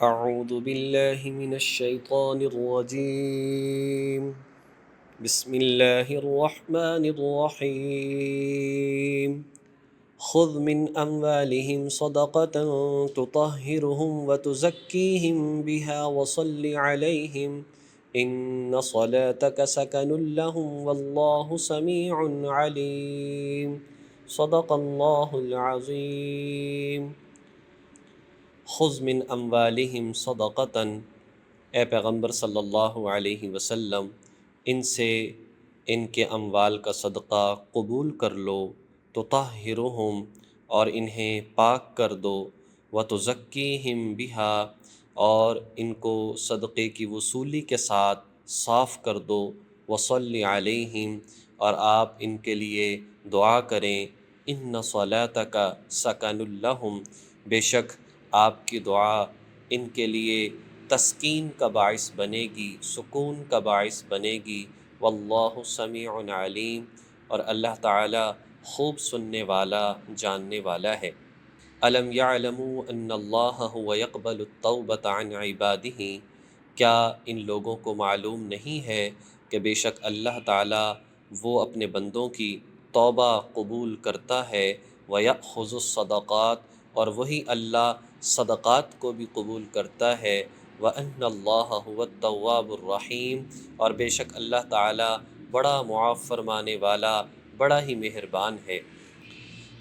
أعوذ بالله من الشيطان الرجيم. بسم الله الرحمن الرحيم. خذ من أموالهم صدقة تطهرهم وتزكيهم بها وصل عليهم إن صلاتك سكن لهم والله سميع عليم. صدق الله العظيم. خذ من اموالہم صدقۃ، اے پیغمبر صلی اللہ علیہ وسلم ان سے ان کے اموال کا صدقہ قبول کر لو، تطہرہم اور انہیں پاک کر دو، وتزکیہم بہا اور ان کو صدقے کی وصولی کے ساتھ صاف کر دو، وصلی علیہم اور آپ ان کے لیے دعا کریں، ان صلاتک سکن لہم بے شک آپ کی دعا ان کے لیے تسکین کا باعث بنے گی، سکون کا باعث بنے گی، واللہ سمیع علیم اور اللہ تعالی خوب سننے والا جاننے والا ہے۔ الم یعلموا ان اللہ هو یقبل التوبۃ عن عبادہ، کیا ان لوگوں کو معلوم نہیں ہے کہ بے شک اللہ تعالی وہ اپنے بندوں کی توبہ قبول کرتا ہے، وَيَأْخُذُ الصَّدَقَاتِ اور وہی اللہ صدقات کو بھی قبول کرتا ہے، وَأَنَّ اللَّهَ هُوَ التَّوَّابُ الرَّحِيمُ اور بے شک اللہ تعالی بڑا معاف فرمانے والا، بڑا ہی مہربان ہے۔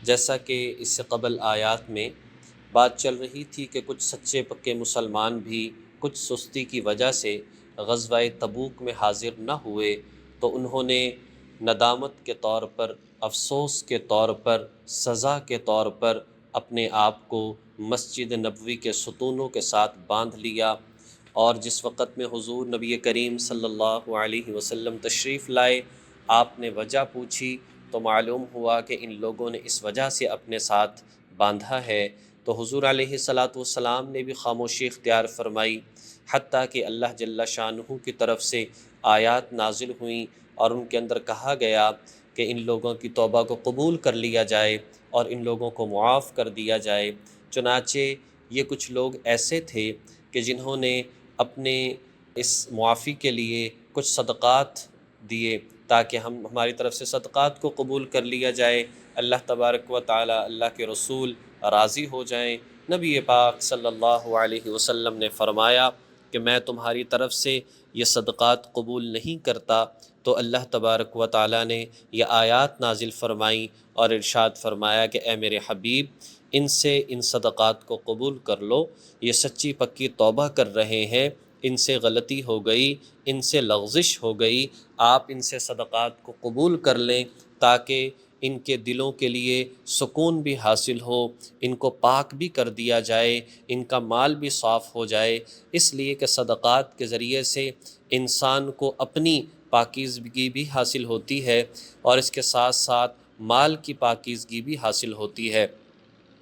جیسا کہ اس سے قبل آیات میں بات چل رہی تھی کہ کچھ سچے پکے مسلمان بھی کچھ سستی کی وجہ سے غزوہ تبوک میں حاضر نہ ہوئے، تو انہوں نے ندامت کے طور پر، افسوس کے طور پر، سزا کے طور پر اپنے آپ کو مسجد نبوی کے ستونوں کے ساتھ باندھ لیا، اور جس وقت میں حضور نبی کریم صلی اللہ علیہ وسلم تشریف لائے، آپ نے وجہ پوچھی تو معلوم ہوا کہ ان لوگوں نے اس وجہ سے اپنے ساتھ باندھا ہے، تو حضور علیہ السلام نے بھی خاموشی اختیار فرمائی، حتیٰ کہ اللہ جل شانہ کی طرف سے آیات نازل ہوئیں اور ان کے اندر کہا گیا کہ ان لوگوں کی توبہ کو قبول کر لیا جائے اور ان لوگوں کو معاف کر دیا جائے۔ چنانچہ یہ کچھ لوگ ایسے تھے کہ جنہوں نے اپنے اس معافی کے لیے کچھ صدقات دیے تاکہ ہماری طرف سے صدقات کو قبول کر لیا جائے، اللہ تبارک و تعالی، اللہ کے رسول راضی ہو جائیں۔ نبی پاک صلی اللہ علیہ وسلم نے فرمایا کہ میں تمہاری طرف سے یہ صدقات قبول نہیں کرتا، تو اللہ تبارک و تعالی نے یہ آیات نازل فرمائیں اور ارشاد فرمایا کہ اے میرے حبیب ان سے ان صدقات کو قبول کر لو، یہ سچی پکی توبہ کر رہے ہیں، ان سے غلطی ہو گئی، ان سے لغزش ہو گئی، آپ ان سے صدقات کو قبول کر لیں تاکہ ان کے دلوں کے لیے سکون بھی حاصل ہو، ان کو پاک بھی کر دیا جائے، ان کا مال بھی صاف ہو جائے، اس لیے کہ صدقات کے ذریعے سے انسان کو اپنی پاکیزگی بھی حاصل ہوتی ہے اور اس کے ساتھ ساتھ مال کی پاکیزگی بھی حاصل ہوتی ہے۔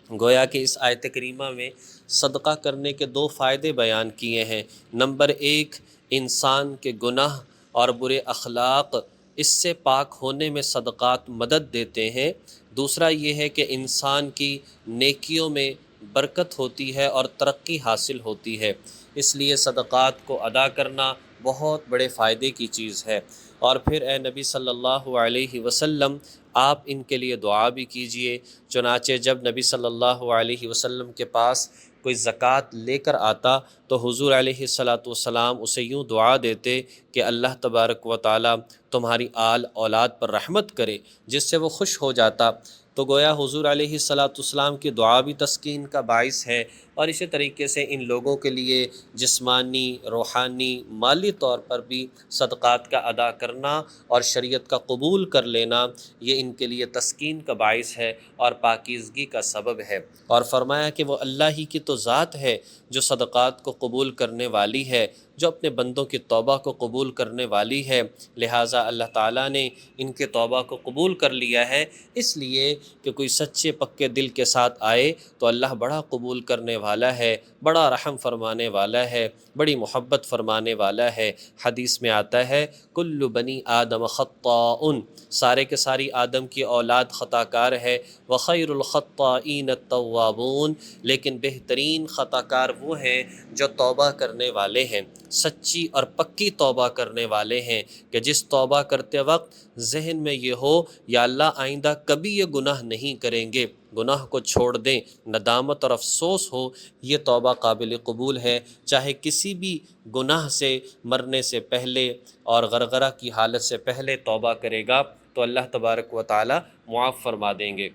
گویا کہ اس آیت کریمہ میں صدقہ کرنے کے دو فائدے بیان کیے ہیں۔ نمبر ایک، انسان کے گناہ اور برے اخلاق اس سے پاک ہونے میں صدقات مدد دیتے ہیں۔ دوسرا یہ ہے کہ انسان کی نیکیوں میں برکت ہوتی ہے اور ترقی حاصل ہوتی ہے، اس لیے صدقات کو ادا کرنا بہت بڑے فائدے کی چیز ہے۔ اور پھر اے نبی صلی اللہ علیہ وسلم آپ ان کے لیے دعا بھی کیجئے۔ چنانچہ جب نبی صلی اللہ علیہ وسلم کے پاس کوئی زکوٰۃ لے کر آتا تو حضور علیہ السلام اسے یوں دعا دیتے کہ اللہ تبارک و تعالی تمہاری آل اولاد پر رحمت کرے، جس سے وہ خوش ہو جاتا۔ تو گویا حضور علیہ السلام کی دعا بھی تسکین کا باعث ہے، اور اسی طریقے سے ان لوگوں کے لیے جسمانی، روحانی، مالی طور پر بھی صدقات کا ادا کرنا اور شریعت کا قبول کر لینا، یہ ان کے لیے تسکین کا باعث ہے اور پاکیزگی کا سبب ہے۔ اور فرمایا کہ وہ اللہ ہی کی تو ذات ہے جو صدقات کو قبول کرنے والی ہے، جو اپنے بندوں کی توبہ کو قبول کرنے والی ہے، لہٰذا اللہ تعالیٰ نے ان کے توبہ کو قبول کر لیا ہے، اس لیے کہ کوئی سچے پکے دل کے ساتھ آئے تو اللہ بڑا قبول کرنے والا ہے، بڑا رحم فرمانے والا ہے، بڑی محبت فرمانے والا ہے۔ حدیث میں آتا ہے کل بنی آدم خطاء، سارے کے ساری آدم کی اولاد خطا کار ہے، وخیر الخطائین التوابون، لیکن بہترین خطا کار وہ ہیں جو توبہ کرنے والے ہیں، سچی اور پکی توبہ کرنے والے ہیں، کہ جس توبہ کرتے وقت ذہن میں یہ ہو یا اللہ آئندہ کبھی یہ گناہ نہیں کریں گے، گناہ کو چھوڑ دیں، ندامت اور افسوس ہو، یہ توبہ قابل قبول ہے، چاہے کسی بھی گناہ سے مرنے سے پہلے اور غرغرہ کی حالت سے پہلے توبہ کرے گا تو اللہ تبارک و تعالی معاف فرما دیں گے۔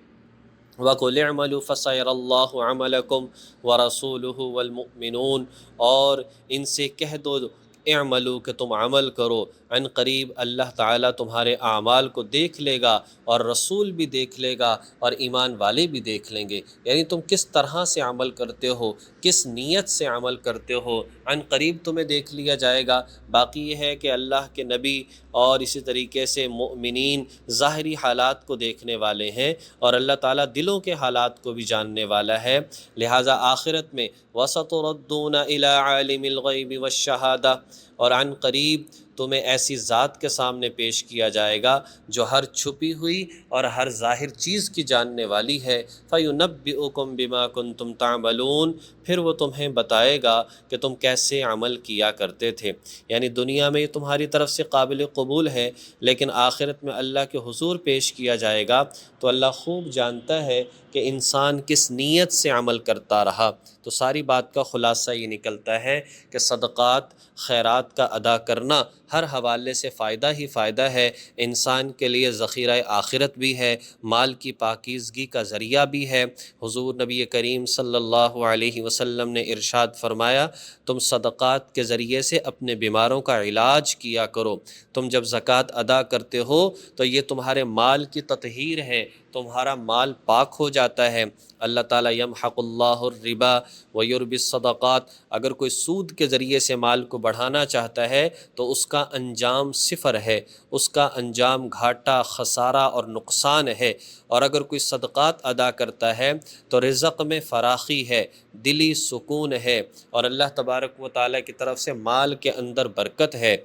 وَقُلِ اعْمَلُوا فَسَيَرَى اللَّهُ عَمَلَكُمْ وَرَسُولُهُ وَالْمُؤْمِنُونَ، اور ان سے کہہ دو اعملوا کہ تم عمل کرو، عن قریب اللہ تعالیٰ تمہارے اعمال کو دیکھ لے گا، اور رسول بھی دیکھ لے گا، اور ایمان والے بھی دیکھ لیں گے، یعنی تم کس طرح سے عمل کرتے ہو، کس نیت سے عمل کرتے ہو، عن قریب تمہیں دیکھ لیا جائے گا۔ باقی یہ ہے کہ اللہ کے نبی اور اسی طریقے سے مؤمنین ظاہری حالات کو دیکھنے والے ہیں، اور اللہ تعالیٰ دلوں کے حالات کو بھی جاننے والا ہے، لہٰذا آخرت میں وَسَتُرَدُّونَ إِلَىٰ عَالِمِ الْغَيْبِ وَالشَّهَادَةِ، اور عن قریب تمہیں ایسی ذات کے سامنے پیش کیا جائے گا جو ہر چھپی ہوئی اور ہر ظاہر چیز کی جاننے والی ہے، فَيُنَبِّئُكُم بِمَا كُنتُمْ تَعْمَلُونَ، پھر وہ تمہیں بتائے گا کہ تم کیسے عمل کیا کرتے تھے۔ یعنی دنیا میں یہ تمہاری طرف سے قابل قبول ہے، لیکن آخرت میں اللہ کے حضور پیش کیا جائے گا تو اللہ خوب جانتا ہے کہ انسان کس نیت سے عمل کرتا رہا۔ تو ساری بات کا خلاصہ یہ نکلتا ہے کہ صدقات، خیرات کا ادا کرنا ہر حوالے سے فائدہ ہی فائدہ ہے، انسان کے لیے ذخیرہ آخرت بھی ہے، مال کی پاکیزگی کا ذریعہ بھی ہے۔ حضور نبی کریم صلی اللہ علیہ وسلم نے ارشاد فرمایا تم صدقات کے ذریعے سے اپنے بیماروں کا علاج کیا کرو، تم جب زکوٰۃ ادا کرتے ہو تو یہ تمہارے مال کی تطہیر ہے، تمہارا مال پاک ہو جاتا ہے۔ اللہ تعالیٰ یمحق اللہ الربا ویربی الصدقات، اگر کوئی سود کے ذریعے سے مال کو بڑھانا چاہتا ہے تو اس کا انجام صفر ہے، اس کا انجام گھاٹا، خسارہ اور نقصان ہے، اور اگر کوئی صدقات ادا کرتا ہے تو رزق میں فراخی ہے، دلی سکون ہے، اور اللہ تبارک و تعالیٰ کی طرف سے مال کے اندر برکت ہے۔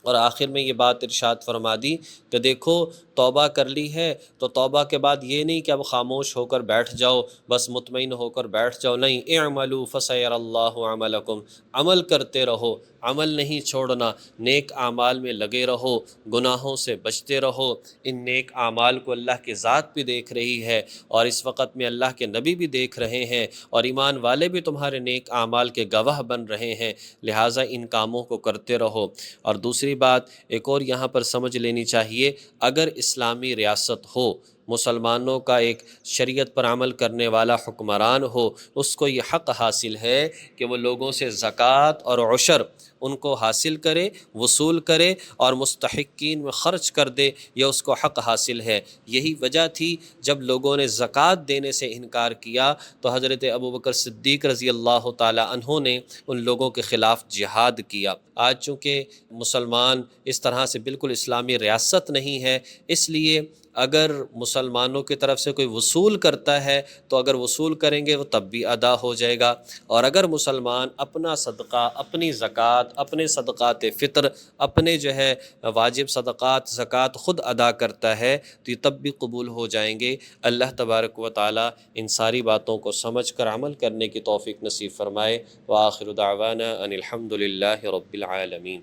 اور آخر میں یہ بات ارشاد فرما دی کہ دیکھو توبہ کر لی ہے تو توبہ کے بعد یہ نہیں کہ اب خاموش ہو کر بیٹھ جاؤ، بس مطمئن ہو کر بیٹھ جاؤ، نہیں، اعملوا فسیر اللہ عملکم، عمل کرتے رہو، عمل نہیں چھوڑنا، نیک اعمال میں لگے رہو، گناہوں سے بچتے رہو۔ ان نیک اعمال کو اللہ کی ذات بھی دیکھ رہی ہے، اور اس وقت میں اللہ کے نبی بھی دیکھ رہے ہیں، اور ایمان والے بھی تمہارے نیک اعمال کے گواہ بن رہے ہیں، لہٰذا ان کاموں کو کرتے رہو۔ اور دوسری بات ایک اور یہاں پر سمجھ لینی چاہیے، اگر اسلامی ریاست ہو، مسلمانوں کا ایک شریعت پر عمل کرنے والا حکمران ہو، اس کو یہ حق حاصل ہے کہ وہ لوگوں سے زکوٰۃ اور عشر ان کو حاصل کرے، وصول کرے اور مستحقین میں خرچ کر دے، یہ اس کو حق حاصل ہے۔ یہی وجہ تھی جب لوگوں نے زکوٰۃ دینے سے انکار کیا تو حضرت ابوبکر صدیق رضی اللہ تعالی عنہ نے ان لوگوں کے خلاف جہاد کیا۔ آج چونکہ مسلمان اس طرح سے بالکل اسلامی ریاست نہیں ہے، اس لیے اگر مسلمانوں کی طرف سے کوئی وصول کرتا ہے تو اگر وصول کریں گے وہ تب بھی ادا ہو جائے گا، اور اگر مسلمان اپنا صدقہ، اپنی زکوٰۃ، اپنے صدقات فطر، اپنے واجب صدقات، زکوٰۃ خود ادا کرتا ہے تو یہ تب بھی قبول ہو جائیں گے۔ اللہ تبارک و تعالی ان ساری باتوں کو سمجھ کر عمل کرنے کی توفیق نصیب فرمائے۔ وآخر دعوانا ان الحمد للہ رب العالمین۔